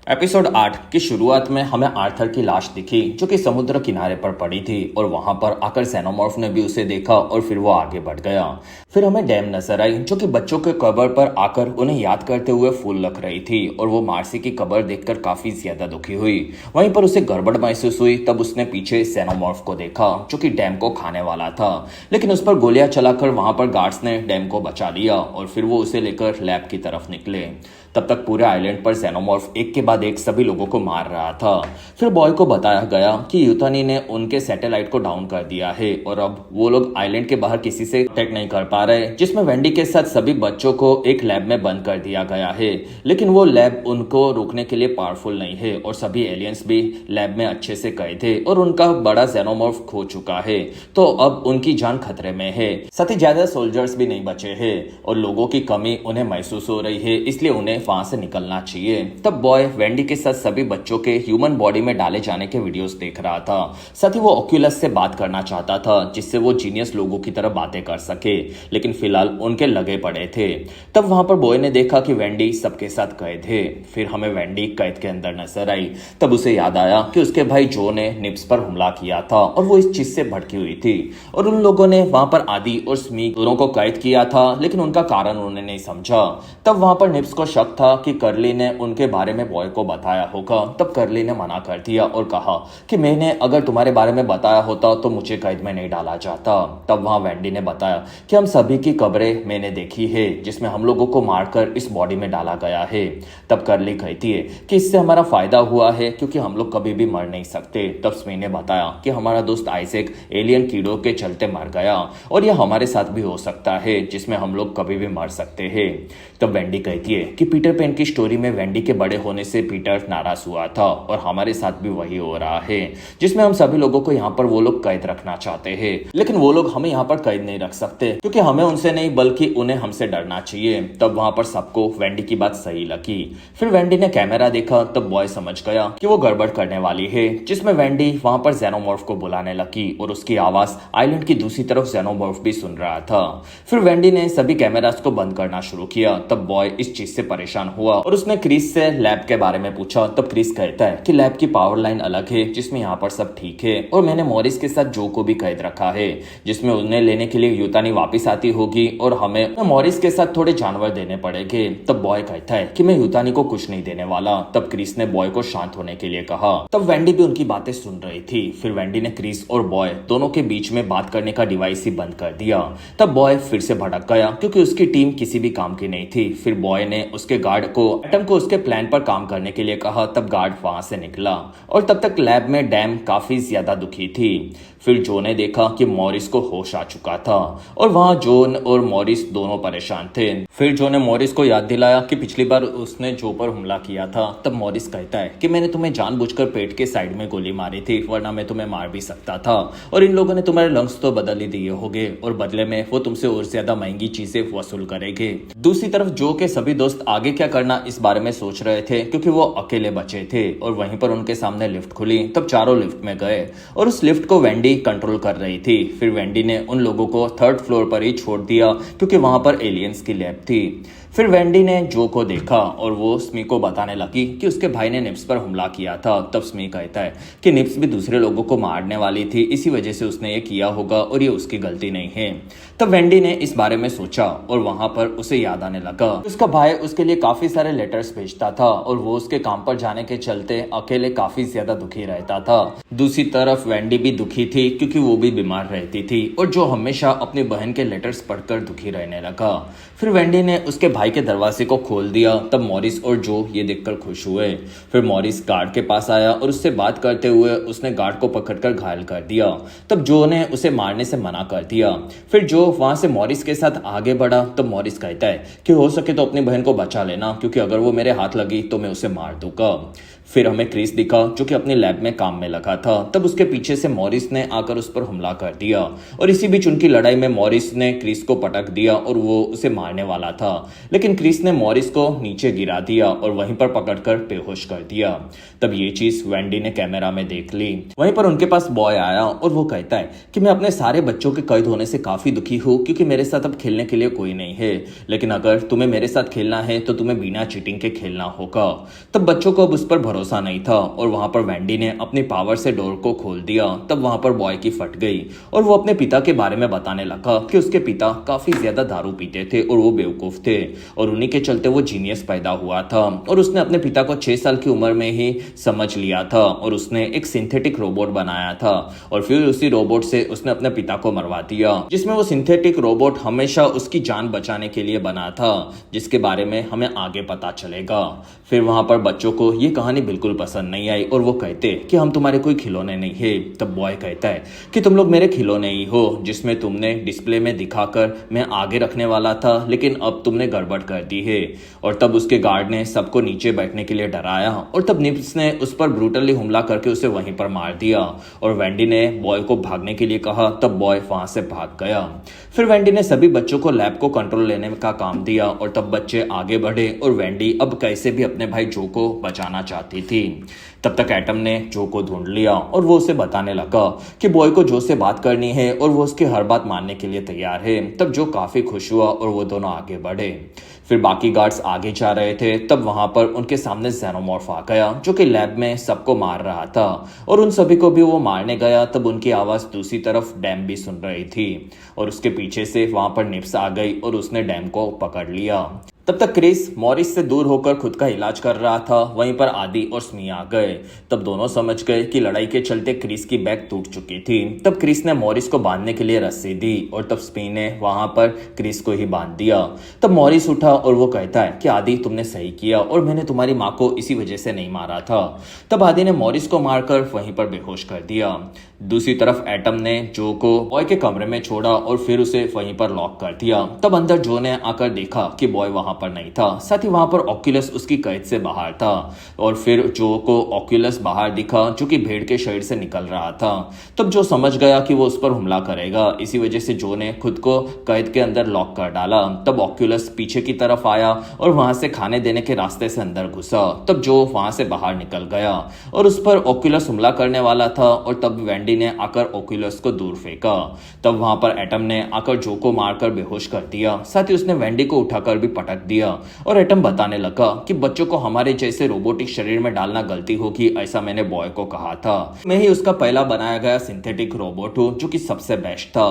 Episode 8 की शुरुआत में हमें आर्थर की लाश दिखी जो कि समुद्र किनारे पर पड़ी थी और वहां पर आकर जेनोमॉर्फ ने भी उसे देखा और फिर वो आगे बढ़ गया। फिर हमें डैम नजर आई जो कि बच्चों के कब्र पर आकर उन्हें याद करते हुए फूल रख रही थी और वो मार्सी की कब्र देखकर काफी ज्यादा दुखी हुई। वहीं पर उसे गड़बड़ महसूस हुई तब उसने पीछे जेनोमॉर्फ को देखा जो कि डैम को खाने वाला था, लेकिन उस पर गोलियां चलाकर वहां पर गार्ड्स ने डैम को बचा लिया और फिर वो उसे लेकर लैब की तरफ निकले। तब तक पूरे आइलैंड पर जेनोमॉर्फ एक के बाद एक सभी लोगों को मार रहा था। फिर बॉय को बताया गया कि यूतानी ने उनके सैटेलाइट को डाउन कर दिया है और अब वो लोग आइलैंड के बाहर किसी से अटैक नहीं कर पा रहे, जिसमें वेंडी के साथ सभी बच्चों को एक लैब में बंद कर दिया गया है। लेकिन वो लैब उनको रोकने के लिए पावरफुल नहीं है और सभी एलियंस भी लैब में अच्छे से कैद थे और उनका बड़ा जेनोमॉर्फ खो चुका है, तो अब उनकी जान खतरे में है। साथ ही ज्यादा सोल्जर्स भी नहीं बचे हैं और लोगों की कमी उन्हें महसूस हो रही है, इसलिए उन्हें वहां से निकलना चाहिए। तब बॉय वेंडी के साथ सभी बच्चों के ह्यूमन बॉडी में डाले जाने के वीडियोस देख रहा था। साथ ही वो ऑक्यूलस से बात करना चाहता था जिससे वो जीनियस लोगों की तरह बातें कर सके, लेकिन फिलहाल उनके लगे पड़े थे। तब वहां पर बॉय ने देखा कि वेंडी सबके साथ कैद है। फिर हमें वेंडी कैद के अंदर नजर आई। तब उसे याद आया कि उसके भाई जो ने निप्स पर हमला किया था और वो इस चीज से भड़की हुई थी और उन लोगों ने वहां पर आदि और स्मीक दोनों को कैद किया था, लेकिन उनका कारण उन्होंने नहीं समझा। तब वहां पर निप्स को शक था कि कर्ली ने उनके बारे में बॉय को बताया होगा। तब कर्ली ने मना कर दिया और कहा कि मैंने अगर तुम्हारे बारे में बताया होता तो मुझे कैद में नहीं डाला जाता। तब वहां वेंडी ने बताया कि हम सभी की कब्रें मैंने देखी है जिसमें हम लोगों को मारकर इस बॉडी में डाला गया है। तब कर्ली कहती है कि इससे हमारा फायदा हुआ है क्योंकि हम लोग कभी भी मर नहीं सकते। तब स्मी ने बताया कि हमारा दोस्त आइजैक एलियन कीड़ों के चलते मर गया और यह हमारे साथ भी हो सकता है जिसमें हम लोग कभी भी मर सकते हैं। तब वेंडी कहती है कि पीटर पैन की स्टोरी में वेंडी के बड़े होने से पीटर नाराज हुआ था और हमारे साथ भी वही हो रहा है, जिसमें हम सभी लोगों को यहाँ पर वो लोग कैद रखना चाहते हैं, लेकिन वो लोग हमें यहाँ पर कैद नहीं रख सकते क्योंकि हमें उनसे नहीं बल्कि उन्हें हमसे डरना चाहिए। तब वहां पर सबको वेंडी की बात सही लगी। फिर वेंडी ने कैमरा देखा तब बॉय समझ गया कि वो गड़बड़ करने वाली है, जिसमें वेंडी वहां पर जेनोमॉर्फ को बुलाने लगी और उसकी आवाज आइलैंड की दूसरी तरफ जेनोमॉर्फ भी सुन रहा था। फिर वेंडी ने सभी कैमरास को बंद करना शुरू किया। तब बॉय इस चीज से परेशान हुआ और उसने क्रिस से लैब के बारे में पूछा। तब क्रिस कहता है कि लैब की पावर लाइन अलग है जिसमें यहाँ पर सब ठीक है और मैंने मॉरिस के साथ जो को भी कैद रखा है जिसमें उन्हें लेने के लिए यूतानी वापस आती होगी और हमें मॉरिस के साथ थोड़े जानवर देने पड़ेंगे। तब बॉय कहता है कि मैं यूतानी को कुछ नहीं देने वाला। तब क्रिस ने बॉय को शांत होने के लिए कहा। तब वेंडी भी उनकी बातें सुन रही थी। फिर वेंडी ने क्रिस और बॉय दोनों के बीच में बात करने का डिवाइस ही बंद कर दिया। तब बॉय फिर से भड़क गया क्योंकि उसकी टीम किसी भी काम की नहीं थी। फिर बॉय ने उसके गार्ड को एटम को उसके प्लान पर काम करने के लिए कहा। तब गार्ड वहां से निकला और तब तक लैब में डैम काफी ज्यादा दुखी थी। फिर जो ने देखा कि मॉरिस को होश आ चुका था और वहां जोन और मॉरिस दोनों परेशान थे। फिर जो ने मॉरिस को याद दिलाया कि पिछली बार उसने जो पर हमला किया था। तब मॉरिस कहता है कि मैंने तुम्हें जानबूझकर पेट के साइड में गोली मारी थी वरना मैं तुम्हें मार भी सकता था और इन लोगों ने तुम्हारे लंग्स तो बदल ही दिए होंगे और बदले में वो तुमसे और ज्यादा महंगी चीजें वसूल करेंगे। दूसरी तरफ जो के सभी दोस्त आगे क्या करना इस बारे में सोच रहे थे क्योंकि वो अकेले बचे थे और वहीं पर उनके सामने लिफ्ट खुली। तब चारों लिफ्ट में गए और उस लिफ्ट को वेंडी कंट्रोल कर रही थी। फिर वेंडी ने उन लोगों को थर्ड फ्लोर पर ही छोड़ दिया क्योंकि वहां पर एलियंस की लैब थी। फिर वेंडी ने जो को देखा और वो स्मी को बताने लगी कि उसके भाई ने निप्स पर हमला किया था। तब स्मी कहता है कि निप्स भी दूसरे लोगों को मारने वाली थी, इसी वजह से उसने ये किया होगा और ये उसकी गलती नहीं है। तब वेंडी ने इस बारे में सोचा और वहां पर उसे याद आने लगा उसका भाई उसके लिए काफी सारे लेटर्स भेजता था और वो उसके काम पर जाने के चलते अकेले काफी ज्यादा दुखी रहता था। दूसरी तरफ वेंडी भी दुखी थी क्योंकि वो भी बीमार रहती थी और जो हमेशा अपनी बहन के लेटर्स पढ़कर दुखी रहने लगा। फिर वेंडी ने उसके भाई के दरवाजे को खोल दिया। तब मॉरिस और जो ये देखकर खुश हुए। फिर मॉरिस गार्ड के पास आया और उससे बात करते हुए उसने गार्ड को पकड़कर घायल कर दिया। तब जो ने उसे मारने से मना कर दिया। फिर जो वहां से मॉरिस के साथ आगे बढ़ा। तब मॉरिस कहता है कि हो सके तो अपनी बहन को बचा लेना क्योंकि अगर वो मेरे हाथ लगी तो मैं उसे मार दूंगा। फिर हमें क्रिस दिखा जो कि अपने लैब में काम में लगा था। तब उसके पीछे से मॉरिस ने आकर उस पर हमला कर दिया और इसी बीच उनकी लड़ाई में मॉरिस ने क्रिस को पटक दिया और वो उसे मारने वाला था, लेकिन क्रिस ने मॉरिस को नीचे गिरा दिया और वहीं पर पकड़कर बेहोश कर दिया। तब ये चीज वेंडी ने कैमरा में देख ली। वहीं पर उनके पास बॉय आया और वो कहता है कि मैं अपने सारे बच्चों के कैद होने से काफी दुखी हूँ क्योंकि मेरे साथ अब खेलने के लिए कोई नहीं है, लेकिन अगर तुम्हें मेरे साथ खेलना है तो तुम्हें बिना चीटिंग के खेलना होगा। तब बच्चों को अब उस पर भरोसा नहीं था और वहां पर वेंडी ने अपनी पावर से डोर को खोल दिया। तब वहां पर बॉय की फट गई और वो अपने पिता के बारे में बताने लगा कि उसके पिता काफी ज्यादा दारू पीते थे और वो बेवकूफ थे और उन्हीं के चलते वो जीनियस पैदा हुआ था और उसने अपने पिता को 6 साल की उम्र में ही समझ लिया था और उसने एक सिंथेटिक रोबोट बनाया था और फिर उसी रोबोट से उसने अपने पिता को मरवा दिया, जिसमें वो सिंथेटिक रोबोट हमेशा उसकी जान बचाने के लिए बना था, जिसके बारे में हमें आगे पता चलेगा। फिर वहां पर बच्चों को ये कहानी बिल्कुल पसंद नहीं आई और वो कहते कि हम तुम्हारे कोई खिलौने नहीं है। तब बॉय कहता है कि तुम लोग मेरे खिलौने ही हो, जिसमें तुमने डिस्प्ले में दिखाकर मैं आगे रखने वाला था, लेकिन अब तुमने गड़बड़ कर दी है। और तब उसके गार्ड ने सबको नीचे बैठने के लिए डराया और तब निप्स ने उस पर ब्रूटली हमला करके उसे वहीं पर मार दिया और वेंडी ने बॉय को भागने के लिए कहा। तब बॉय वहां से भाग गया। फिर वेंडी ने सभी बच्चों को लैब को कंट्रोल लेने का काम दिया और तब बच्चे आगे बढ़े और वेंडी अब कैसे भी अपने भाई जो को बचाना चाहती थी। तब तक एटम ने जो को ढूंढ लिया और वो उसे बताने लगा कि बॉय को जो से बात करनी है और वो उसकी हर बात मानने के लिए तैयार है। तब जो काफी खुश हुआ और वो दोनों आगे बढ़े। फिर बाकी गार्ड्स आगे जा रहे थे। तब वहां पर उनके सामने जेनोमॉर्फ आ गया जो कि लैब में सबको मार रहा था और उन सभी को भी वो मारने गया। तब उनकी आवाज दूसरी तरफ डैम भी सुन रही थी और उसके पीछे से वहां पर निप्स आ गई और उसने डैम को पकड़ लिया। तब तक क्रिस मॉरिस से दूर होकर खुद का इलाज कर रहा था। वहीं पर आदि और स्मी आ गए। तब दोनों समझ गए कि लड़ाई के चलते क्रिस की बैक टूट चुकी थी। तब क्रिस ने मॉरिस को बांधने के लिए रस्सी दी और तब स्मी ने वहां पर क्रिस को ही बांध दिया। तब मॉरिस उठा और वो कहता है कि आदि तुमने सही किया और मैंने तुम्हारी माँ को इसी वजह से नहीं मारा था। तब आदि ने मॉरिस को मारकर वहीं पर बेहोश कर दिया। दूसरी तरफ एटम ने जो को बॉय के कमरे में छोड़ा और फिर उसे वहीं पर लॉक कर दिया। तब अंदर जो ने आकर देखा कि बॉय वहां पर नहीं था, साथ ही वहां पर ऑक्यूलस उसकी कैद से बाहर था और फिर जो को ऑक्यूलस बाहर दिखा जो कि भेड़ के शरीर से निकल रहा था। तब जो समझ गया कि वो उस पर हमला करेगा, इसी वजह से जो ने खुद को कैद के अंदर लॉक कर डाला। तब ऑक्यूलस पीछे की तरफ आया और वहां से खाने देने के रास्ते से अंदर घुसा। तब जो वहां से बाहर निकल गया और उस पर ऑक्यूलस हमला करने वाला था और तब वेंडी ने आकर ऑक्यूलस को दूर फेंका। तब वहां पर एटम ने आकर जो को मारकर बेहोश कर दिया। साथ ही उसने वेंडी को उठाकर भी पटक दिया और एटम बताने लगा कि बच्चों को हमारे जैसे रोबोटिक शरीर में डालना गलती होगी, ऐसा मैंने बॉय को कहा था। मैं ही उसका पहला बनाया गया सिंथेटिक रोबोट हूँ जो कि सबसे बेस्ट था।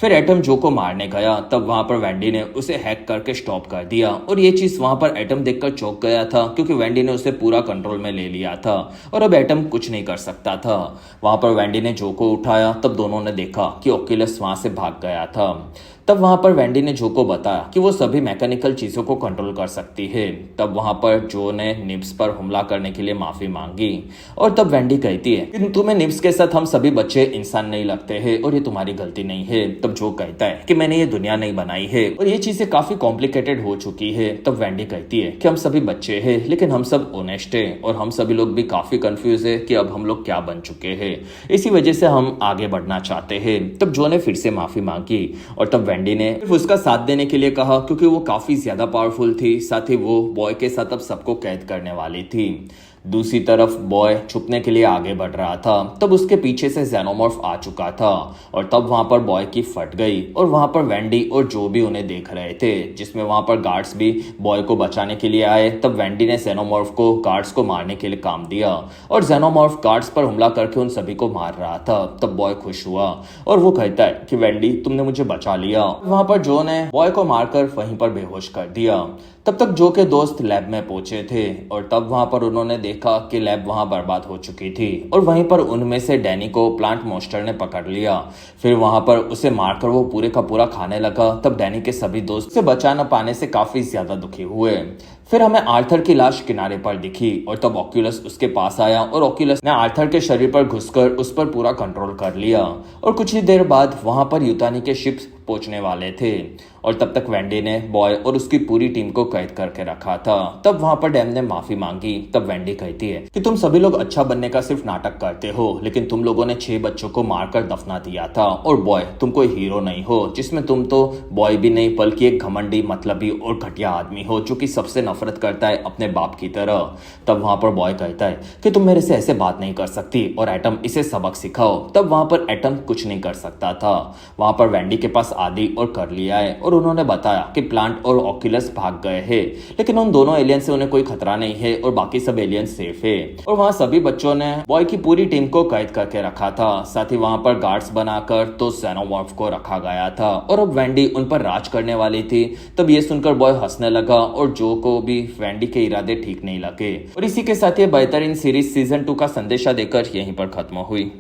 फिर एटम जो को मारने गया। तब वहां पर वेंडी ने उसे हैक करके स्टॉप कर दिया और ये चीज वहां पर एटम देखकर चौंक गया था क्योंकि वेंडी ने उसे पूरा कंट्रोल में ले लिया था और अब एटम कुछ नहीं कर सकता था। वहां पर वेंडी ने जो को उठाया। तब दोनों ने देखा कि ऑक्यूलस वहां से भाग गया था। तब वहां पर वेंडी ने जो को बताया कि वो सभी मैकेनिकल चीजों को कंट्रोल कर सकती है। तब वहां पर जो ने निब्स पर हमला करने के लिए माफी मांगी और तब वेंडी कहती है कि तुम्हें निब्स के साथ हम सभी बच्चे इंसान नहीं लगते हैं और ये तुम्हारी गलती नहीं है। तब जो कहता है कि मैंने ये दुनिया नहीं बनाई है और ये चीजें काफी कॉम्प्लिकेटेड हो चुकी है। तब वेंडी कहती है कि हम सभी बच्चे हैं लेकिन हम सब ऑनेस्ट है और हम सभी लोग भी काफी कंफ्यूज है कि अब हम लोग क्या बन चुके हैं, इसी वजह से हम आगे बढ़ना चाहते हैं। तब जो ने फिर से माफी मांगी और तब वेंडी ने उसका साथ देने के लिए कहा क्योंकि वो काफी ज्यादा पावरफुल थी। साथ ही वो बॉय के साथ अब सबको कैद करने वाली थी। दूसरी तरफ बॉय छुपने के लिए आगे बढ़ रहा था। तब उसके पीछे से जेनोमॉर्फ आ चुका था और तब वहां पर बॉय की फट गई और वहां पर वेंडी और जो भी उन्हें देख रहे थे, जिसमें वहां पर गार्ड्स भी बॉय को बचाने के लिए आए। तब वेंडी ने जेनोमॉर्फ को गार्ड्स को मारने के लिए काम दिया और जेनोमॉर्फ गार्ड्स पर हमला करके उन सभी को मार रहा था। तब बॉय खुश हुआ और वो कहता है कि वेंडी तुमने मुझे बचा लिया। वहां पर जो ने बॉय को मारकर वहीं पर बेहोश कर दिया। तब तक जो के दोस्त लैब में पहुंचे थे और तब वहां पर उन्होंने देखा कि लैब वहां बर्बाद हो चुकी थी और वहीं पर उनमें से डैनी को प्लांट मॉन्स्टर ने पकड़ लिया। फिर वहां पर उसे मारकर वो पूरे का पूरा खाने लगा। तब डैनी के सभी दोस्त उसे बचा न पाने से काफी ज्यादा दुखी हुए। फिर हमें आर्थर की लाश किनारे पर दिखी और तब ऑक्यूलस उसके पास आया और ऑक्यूलस ने आर्थर के शरीर पर घुसकर उस पर पूरा कंट्रोल कर लिया और कुछ ही देर बाद वहां पर यूतानी के शिप्स पहुंचने वाले थे और तब तक वेंडी ने बॉय और उसकी पूरी टीम को कैद करके रखा था। तब वहां पर डैम ने माफी मांगी। तब वेंडी कहती है कि तुम सभी लोग अच्छा बनने का सिर्फ नाटक करते हो, लेकिन तुम लोगों ने 6 बच्चों को मारकर दफना दिया था और बॉय तुम कोई हीरो नहीं हो, जिसमें तुम तो बॉय भी नहीं बल्कि एक घमंडी मतलबी और घटिया आदमी हो जो कि सबसे नफरत करता है अपने बाप की तरह। तब वहां पर बॉय कहता है कि तुम मेरे से ऐसे बात नहीं कर सकती और एटम इसे सबक सिखाओ। तब वहां पर एटम कुछ नहीं कर सकता था। वहां पर वेंडी के पास आदि और कर लिया है और उन्होंने बताया कि प्लांट और ऑक्यूलस भाग गए हैं, लेकिन उन दोनों एलियन से उन्हें कोई खतरा नहीं है और बाकी सब एलियन सेफ है। और वहां सभी बच्चों ने बॉय की पूरी टीम को कैद करके रखा था। साथ ही वहां पर गार्ड्स बनाकर तो xenomorph को रखा गया था और अब वेंडी उन पर राज करने वाली थी। तब ये सुनकर बॉय हंसने लगा और जो को भी वेंडी के इरादे ठीक नहीं लगे। और इसी के साथ ये बेहतरीन सीरीज सीजन 2 का संदेशा देकर यहीं पर खत्म हुई।